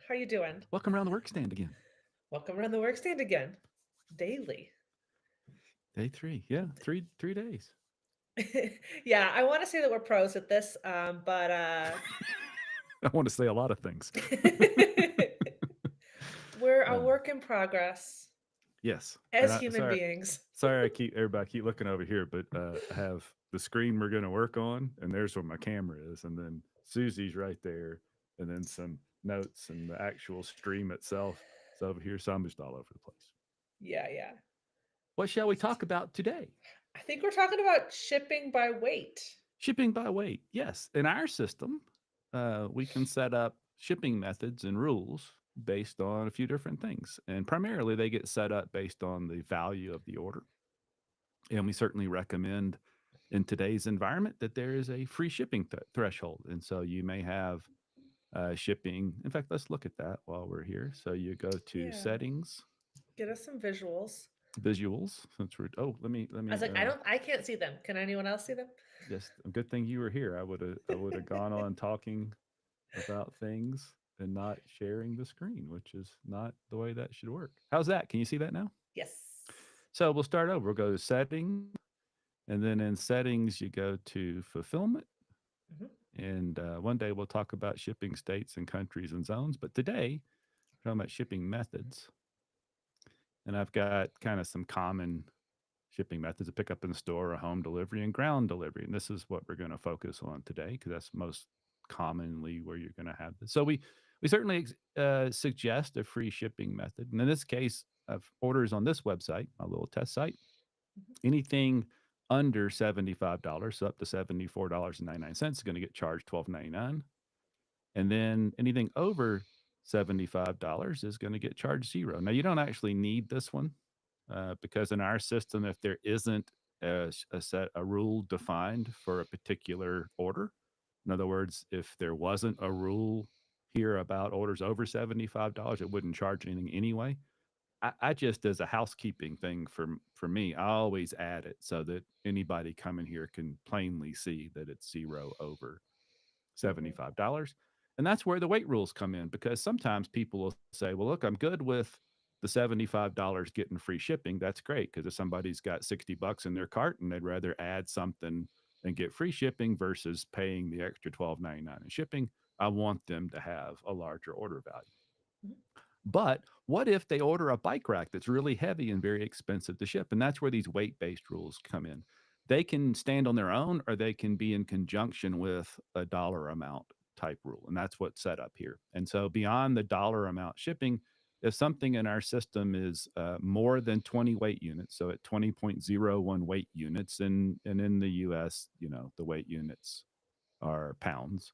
How you doing? Welcome around the work stand again. Welcome around the work stand again. Daily. Day three. Yeah, three days. Yeah, I want to say that we're pros at this, but I want to say a lot of things. we're a uh, work in progress yes, and as I human beings. sorry I keep looking over here, but I have the screen we're going to work on, and there's where my camera is, and then Susie's right there, and then some notes and the actual stream itself is over here. So I'm just all over the place. Yeah, yeah. What shall we talk about today? I think we're talking about shipping by weight. Shipping by weight. Yes, in our system, we can set up shipping methods and rules based on a few different things. And primarily, they get set up based on the value of the order. And we certainly recommend in today's environment that there is a free shipping threshold. And so you may have shipping. In fact, let's look at that while we're here. So you go to Yeah. settings, Get us some visuals. visuals. Since we're let I was me like, I can't see them. Can anyone else see them? just a good thing you were here. I would have gone on talking about things and not sharing the screen, which is not the way that should work. How's that? Can you see that now? Yes. So we'll start over. We'll go to settings, and then in settings, you go to fulfillment. Hmm. And one day we'll talk about shipping states and countries and zones. But today, we're talking about shipping methods. And I've got kind of some common shipping methods: a pickup in the store, a home delivery, and ground delivery. And this is what we're going to focus on today because that's most commonly where you're going to have this. So we certainly suggest a free shipping method. And in this case, of orders on this website, my little test site, anything under $75, so up to $74.99 is going to get charged $12.99. And then anything over $75 is going to get charged zero. Now, you don't actually need this one because in our system, if there isn't a rule defined for a particular order, in other words, if there wasn't a rule here about orders over $75, it wouldn't charge anything anyway. I just, as a housekeeping thing for me, I always add it so that anybody coming here can plainly see that it's zero over Hmm. $75. And that's where the weight rules come in because sometimes people will say, well, look, I'm good with the $75 getting free shipping. That's great because if somebody's got 60 bucks in their cart and they'd rather add something and get free shipping versus paying the extra $12.99 in shipping, I want them to have a larger order value. But what if they order a bike rack that's really heavy and very expensive to ship? And that's where these weight based rules come in. They can stand on their own or they can be in conjunction with a dollar amount type rule. And that's what's set up here. And so beyond the dollar amount shipping, if something in our system is more than 20 weight units, so at 20.01 weight units, and in the US, the weight units are pounds,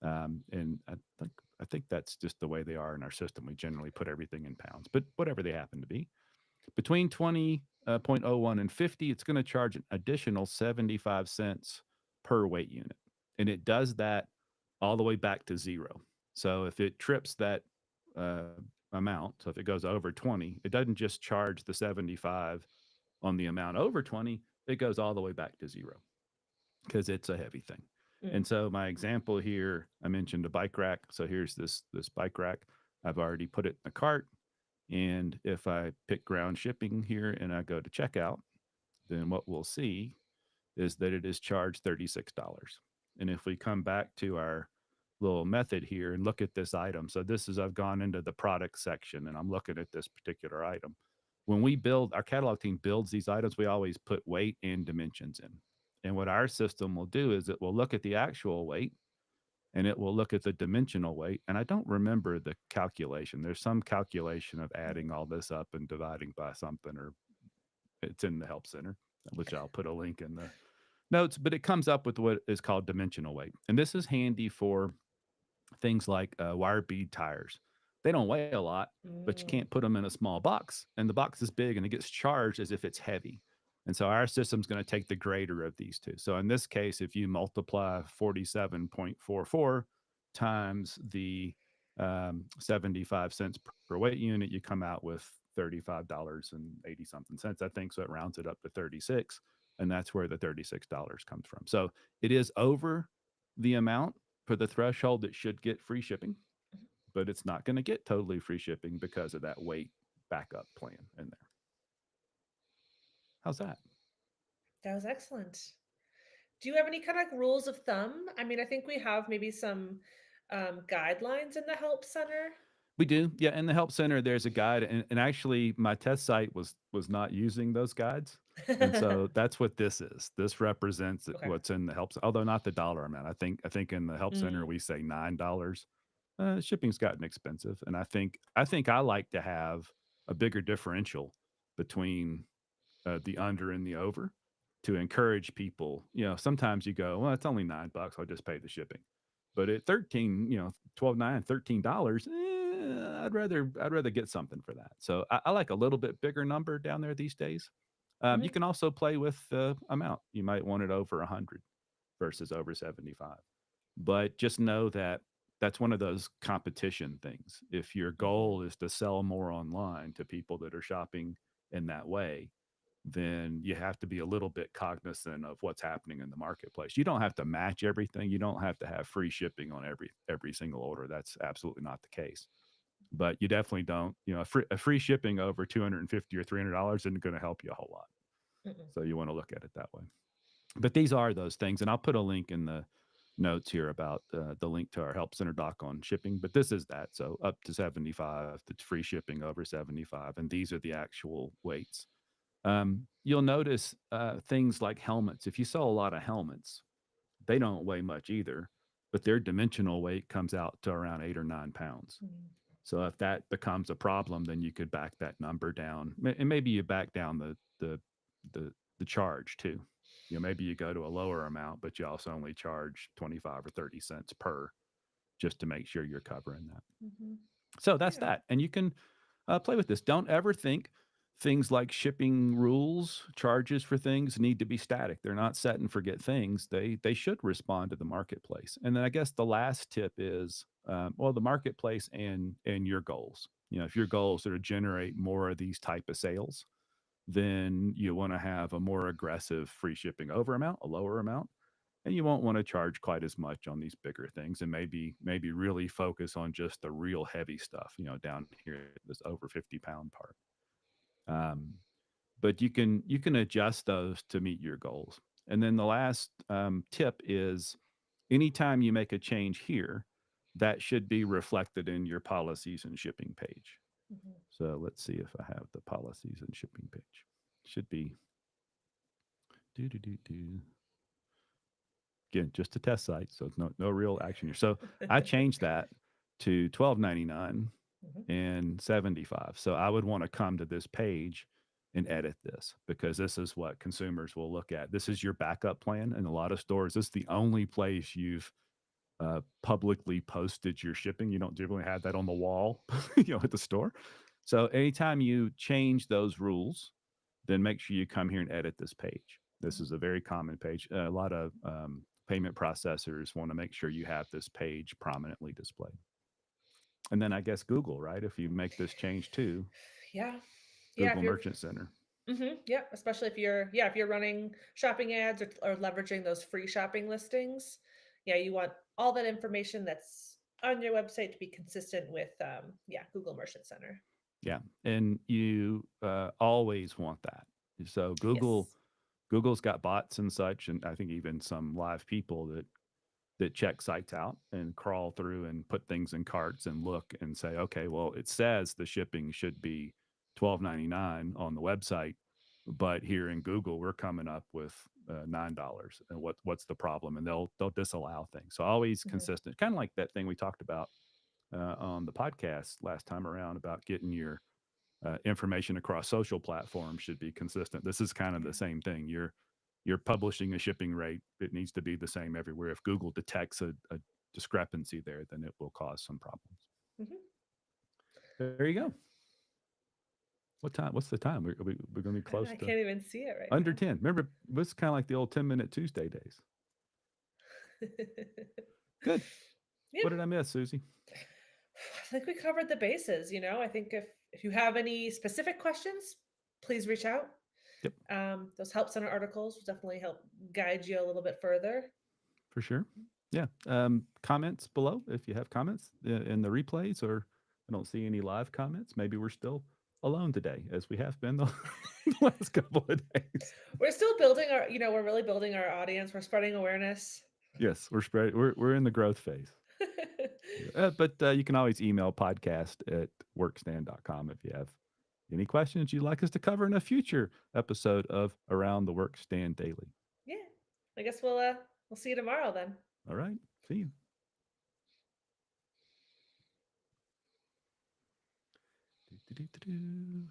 and I think that's just the way they are in our system. We generally put everything in pounds, but whatever they happen to be. Between 20.01 and 50, it's going to charge an additional 75 cents per weight unit. And it does that all the way back to zero. So if it trips that uh, amount, so if it goes over 20, it doesn't just charge the 75 on the amount over 20, it goes all the way back to zero because it's a heavy thing. Mm. And so my example here, I mentioned a bike rack. So here's this bike rack. I've already put it in the cart. And if I pick ground shipping here and I go to checkout, then what we'll see is that it is charged $36. And if we come back to our little method here and look at this item, so this is, I've gone into the product section and I'm looking at this particular item. When we build, our catalog team builds these items, we always put weight and dimensions in. And what our system will do is it will look at the actual weight and it will look at the dimensional weight. And I don't remember the calculation. There's some calculation of adding all this up and dividing by something, or it's in the help center, which I'll put a link in the notes, but it comes up with what is called dimensional weight. And this is handy for things like wire bead tires. They don't weigh a lot, but you can't Mm. put them in a small box. And the box is big and it gets charged as if it's heavy. And so our system's going to take the greater of these two. So in this case, if you multiply 47.44 times the 75 cents per weight unit, you come out with $35.80 something cents, I think. So it rounds it up to 36. And that's where the $36 comes from. So it is over the amount for the threshold that should get free shipping, but it's not going to get totally free shipping because of that weight backup plan in there. How's that? That was excellent. Do you have any kind of like rules of thumb? I mean, I think we have maybe some guidelines in the help center. We do, yeah. In the help center, there's a guide, and actually, my test site was not using those guides, and so that's what this is. This represents Okay. what's in the help, although not the dollar amount. I think in the help center Mm, we say $9. Shipping's gotten expensive, and I think I like to have a bigger differential between the under and the over to encourage people. Sometimes you go, well, it's only $9. I'll just pay the shipping. But at 13, 12.9, $13, I'd rather get something for that. So I like a little bit bigger number down there these days. You mhm, can also play with the amount. You might want it over 100 versus over 75. But just know that that's one of those competition things. If your mhm, goal is to sell more online to people that are shopping in that way, then you have to be a little bit cognizant of what's happening in the marketplace. You don't have to match everything. You don't have to have free shipping on every single order. That's absolutely not the case. But you definitely don't, a free shipping over 250 or $300 isn't going to help you a whole lot. mm-mm. So you want to look at it that way. But these are those things, and I'll put a link in the notes here about the link to our help center doc on shipping. But this is that. So up to 75, that's free shipping over 75, and these are the actual weights. You'll notice things like helmets. If you sell a lot of helmets, they don't weigh much either, but their dimensional weight comes out to around 8 or 9 pounds. Mm. So if that becomes a problem, then you could back that number down, and maybe you back down the charge too. Maybe you go to a lower amount, but you also only charge 25 or 30 cents per, just to make sure you're covering that. Mhm. So that's Yeah. that. And you can play with this. Don't ever think things like shipping rules, charges for things need to be static. They're not set and forget things. They should respond to the marketplace. And then I guess the last tip is, well, the marketplace and your goals. If your goals are to generate more of these type of sales, then you want to have a more aggressive free shipping over amount, a lower amount, and you won't want to charge quite as much on these bigger things, and maybe really focus on just the real heavy stuff, down here, this over 50-pound part. um, but you can adjust those to meet your goals. And then the last tip is, anytime you make a change here, that should be reflected in your policies and shipping page. Mhm. So let's see if I have the policies and shipping page. Should be do do do do. Again, just a test site, so it's no real action here. So I changed that to 12.99 Mhm. and 75. So I would want to come to this page and edit this, because this is what consumers will look at. This is your backup plan in a lot of stores. This is the only place you've publicly posted your shipping. You don't generally have that on the wall, at the store. So anytime you change those rules, then make sure you come here and edit this page. This is Mhm. a very common page. A lot of payment processors want to make sure you have this page prominently displayed. And then I guess Google, right? If you make this change too, Yeah. Yeah, if Google you're Merchant Center. yeah, especially if you're running shopping ads or leveraging those free shopping listings. Yeah, you want all that information that's on your website to be consistent with Google Merchant Center. Yeah. And you always want that. So Yes. Google's got bots and such, and I think even some live people that check sites out and crawl through and put things in carts and look and say, okay, well, it says the shipping should be 12.99 on the website, but here in Google, we're coming up with $9. And what's the problem? And they'll disallow things. So always Mhm. consistent, kind of like that thing we talked about on the podcast last time around about getting your information across social platforms should be consistent. This is kind of Yeah. the same thing. You're publishing a shipping rate. It needs to be the same everywhere. If Google detects a discrepancy there, then it will cause some problems. Mhm. There you Yeah. go. What time? What's the time? We're going to be close I to can't even see it right under now. 10. Remember, this is kind of like the old 10-minute Tuesday days. Good. Yep. What did I miss, Susie? I think we covered the bases. I think if you have any specific questions, please reach out. Yep, Those help center articles will definitely help guide you a little bit further. for sure. Yeah. Comments below if you have comments in the replays, or I don't see any live comments. Maybe we're still alone today, as we have been the last couple of days. We're still building our, we're really building our audience. We're spreading awareness. Yes, we're in the growth phase. But you can always email podcast@workstand.com if you have any questions you'd like us to cover in a future episode of Around the Workstand Daily. Yeah. I guess we'll see you tomorrow then. All right. See you. Do, do, do, do, do.